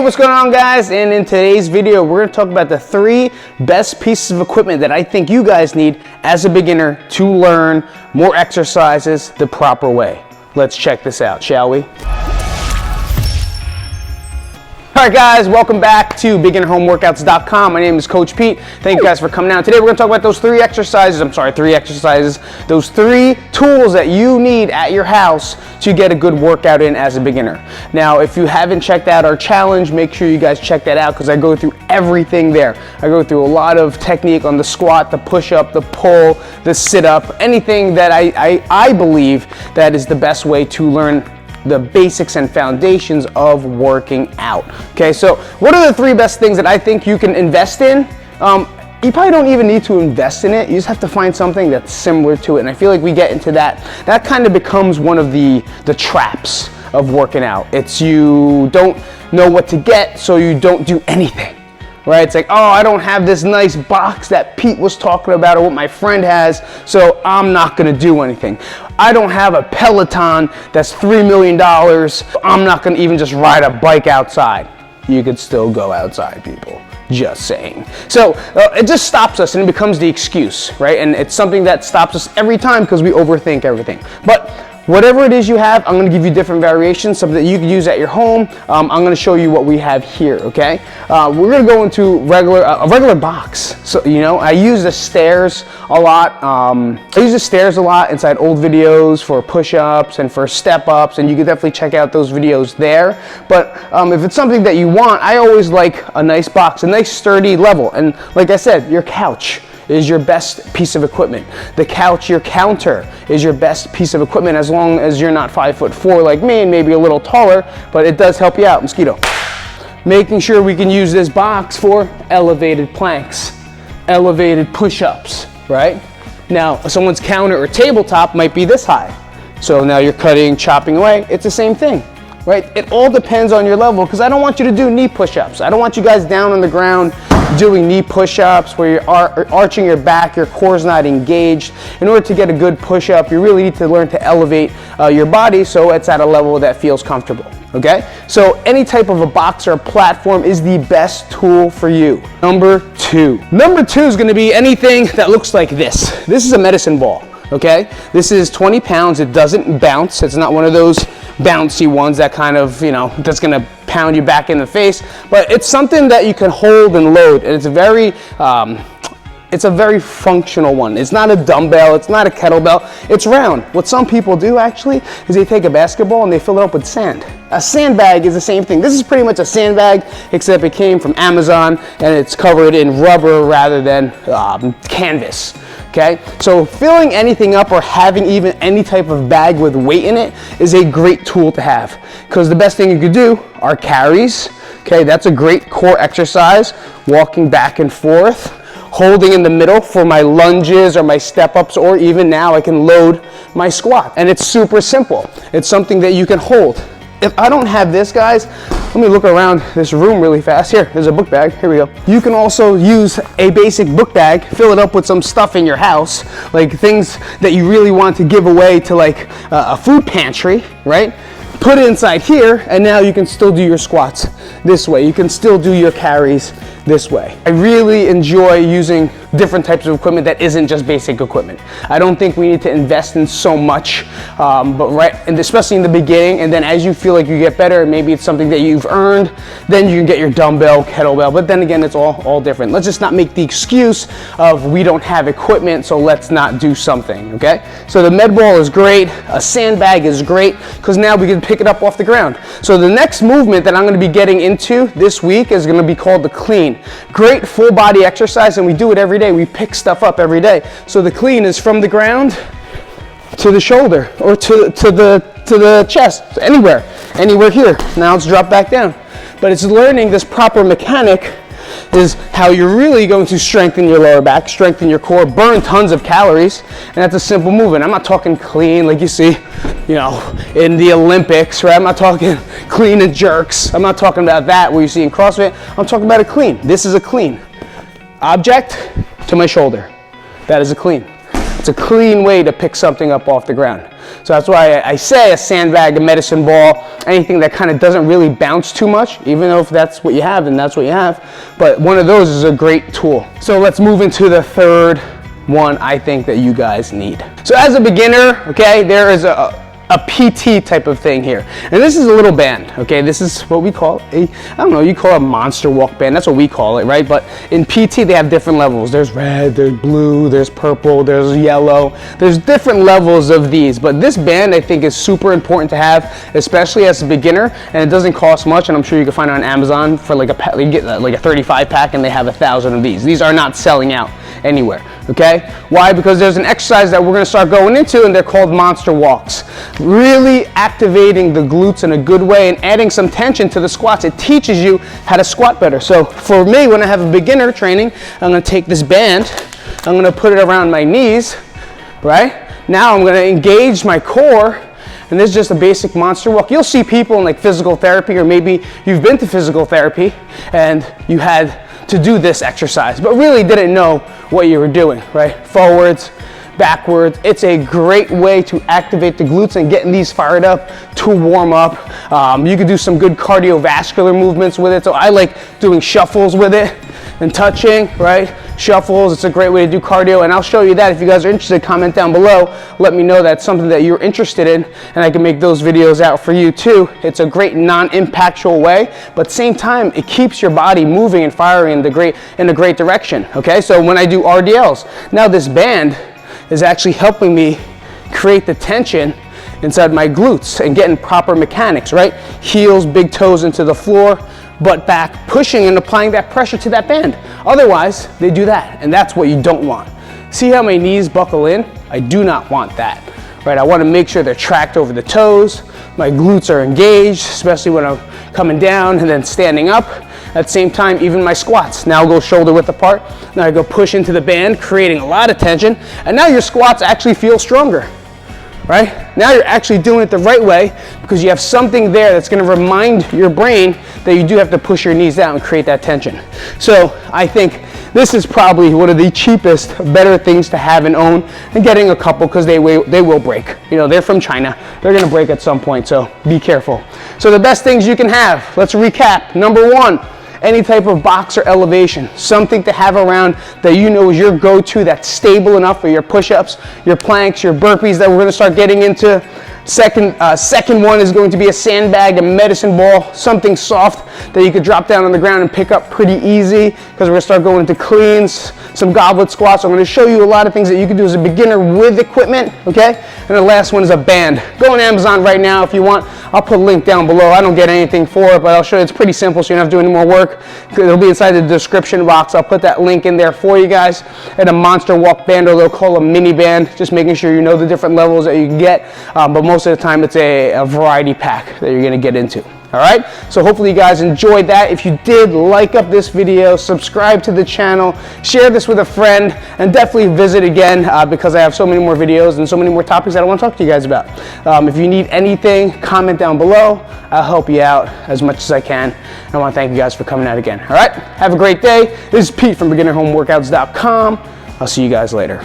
what's going on, guys? And in today's video, we're going to talk about the 3 best pieces of equipment that I think you guys need as a beginner to learn more exercises the proper way. Let's check this out, shall we? All right, guys, welcome back to beginnerhomeworkouts.com. My name is Coach Pete. Thank you guys for coming out. Today we're going to talk about those 3 exercises, those 3 tools that you need at your house to get a good workout in as a beginner. Now, if you haven't checked out our challenge, make sure you guys check that out because I go through everything there. I go through a lot of technique on the squat, the push-up, the pull, the sit-up, anything that I believe that is the best way to learn the basics and foundations of working out. Okay, so what are the 3 best things that I think you can invest in? You probably don't even need to invest in it. You just have to find something that's similar to it. And I feel like we get into that. That kind of becomes one of the traps of working out. It's you don't know what to get, so you don't do anything. Right? It's like, oh, I don't have this nice box that Pete was talking about or what my friend has, so I'm not gonna do anything. I don't have a Peloton that's $3 million. I'm not gonna even just ride a bike outside. You could still go outside, people. Just saying. So it just stops us and it becomes the excuse, right? And it's something that stops us every time because we overthink everything. But whatever it is you have, I'm going to give you different variations, something that you can use at your home. I'm going to show you what we have here, okay? We're going to go into a regular box. So, you know, I use the stairs a lot. I use the stairs a lot inside old videos for push-ups and for step-ups, and you can definitely check out those videos there. But if it's something that you want, I always like a nice box, a nice sturdy level. And like I said, your couch is your best piece of equipment. The couch, your counter, is your best piece of equipment as long as you're not 5'4" like me and maybe a little taller, but it does help you out. Mosquito. Making sure we can use this box for elevated planks, elevated push-ups, right? Now, someone's counter or tabletop might be this high. So now you're cutting, chopping away. It's the same thing, right? It all depends on your level because I don't want you to do knee push-ups. I don't want you guys down on the ground doing knee push-ups where you're arching your back, your core's not engaged. In order to get a good push-up, you really need to learn to elevate your body so it's at a level that feels comfortable, okay? So any type of a box or a platform is the best tool for you. Number 2 is gonna be anything that looks like this. This is a medicine ball, okay? This is 20 pounds, it doesn't bounce. It's not one of those bouncy ones that kind of, you know, that's gonna pound you back in the face, but it's something that you can hold and load, and it's a very functional one. It's not a dumbbell, it's not a kettlebell, it's round. What some people do actually is they take a basketball and they fill it up with sand. A sandbag is the same thing. This is pretty much a sandbag, except it came from Amazon and it's covered in rubber rather than canvas. Okay, so filling anything up or having even any type of bag with weight in it is a great tool to have, because the best thing you could do are carries. Okay, that's a great core exercise, walking back and forth, holding in the middle for my lunges or my step-ups, or even now I can load my squat. And it's super simple. It's something that you can hold. If I don't have this, guys, let me look around this room really fast. Here, there's a book bag. Here we go. You can also use a basic book bag, fill it up with some stuff in your house, like things that you really want to give away to like a food pantry, right? Put it inside here, and now you can still do your squats this way. You can still do your carries this way. I really enjoy using different types of equipment that isn't just basic equipment. I don't think we need to invest in so much, and especially in the beginning, and then as you feel like you get better, maybe it's something that you've earned, then you can get your dumbbell, kettlebell, but then again, it's all different. Let's just not make the excuse of we don't have equipment, so let's not do something, okay? So the med ball is great, a sandbag is great, because now we can pick it up off the ground. So the next movement that I'm gonna be getting into this week is gonna be called the clean. Great full body exercise, and we do it every day. We pick stuff up every day. So the clean is from the ground to the shoulder or to the chest, anywhere here. Now let's drop back down. But it's learning this proper mechanic is how you're really going to strengthen your lower back, strengthen your core, burn tons of calories, and that's a simple movement. I'm not talking clean like you see, you know, in the Olympics, right? I'm not talking clean and jerks. I'm not talking about that where you see in CrossFit. I'm talking about a clean. This is a clean. Object to my shoulder. That is a clean. It's a clean way to pick something up off the ground. So that's why I say a sandbag, a medicine ball, anything that kind of doesn't really bounce too much, even though if that's what you have, then that's what you have. But one of those is a great tool. So let's move into the third one I think that you guys need. So as a beginner, okay, there is a PT type of thing here. And this is a little band, okay? This is what we call I don't know, you call it a monster walk band. That's what we call it, right? But in PT, they have different levels. There's red, there's blue, there's purple, there's yellow. There's different levels of these. But this band, I think, is super important to have, especially as a beginner. And it doesn't cost much. And I'm sure you can find it on Amazon for like you get like a 35 pack and they have 1,000 of these. These are not selling out anywhere, okay? Why? Because there's an exercise that we're gonna start going into, and they're called monster walks. Really activating the glutes in a good way and adding some tension to the squats. It teaches you how to squat better. So for me, when I have a beginner training, I'm gonna take this band, I'm gonna put it around my knees, right? Now I'm gonna engage my core, and this is just a basic monster walk. You'll see people in like physical therapy, or maybe you've been to physical therapy and you had to do this exercise, but really didn't know what you were doing, right? Forwards, backwards. It's a great way to activate the glutes and getting these fired up to warm up. You can do some good cardiovascular movements with it. So I like doing shuffles with it and touching, right? Shuffles, it's a great way to do cardio, and I'll show you that. If you guys are interested, comment down below. Let me know that's something that you're interested in, and I can make those videos out for you too. It's a great non-impactful way, but same time, it keeps your body moving and firing in a great direction, okay? So when I do RDLs, now this band is actually helping me create the tension inside my glutes and getting proper mechanics, right? Heels, big toes into the floor, butt back, pushing and applying that pressure to that band. Otherwise, they do that, and that's what you don't want. See how my knees buckle in? I do not want that, right? I want to make sure they're tracked over the toes, my glutes are engaged, especially when I'm coming down and then standing up. At the same time, even my squats. Now I'll go shoulder width apart. Now I go push into the band, creating a lot of tension, and now your squats actually feel stronger, right? Now you're actually doing it the right way because you have something there that's gonna remind your brain that you do have to push your knees down and create that tension. So I think this is probably one of the cheapest, better things to have and own, and getting a couple because they will break. You know, they're from China. They're gonna break at some point, so be careful. So the best things you can have, let's recap. Number one, any type of box or elevation, something to have around that you know is your go-to, that's stable enough for your push-ups, your planks, your burpees that we're going to start getting into. Second one is going to be a sandbag, a medicine ball, something soft that you could drop down on the ground and pick up pretty easy, because we're going to start going into cleans, some goblet squats. I'm going to show you a lot of things that you can do as a beginner with equipment, okay? And the last one is a band. Go on Amazon right now if you want. I'll put a link down below. I don't get anything for it, but I'll show you. It's pretty simple, so you don't have to do any more work. It'll be inside the description box. I'll put that link in there for you guys. And a monster walk band, or they'll call a mini band, just making sure you know the different levels that you can get. But most of the time, it's a variety pack that you're going to get into. All right, so hopefully you guys enjoyed that. If you did, like up this video, subscribe to the channel, share this with a friend, and definitely visit again because I have so many more videos and so many more topics that I want to talk to you guys about. If you need anything, comment down below. I'll help you out as much as I can. I want to thank you guys for coming out again. All right, have a great day. This is Pete from BeginnerHomeWorkouts.com. I'll see you guys later.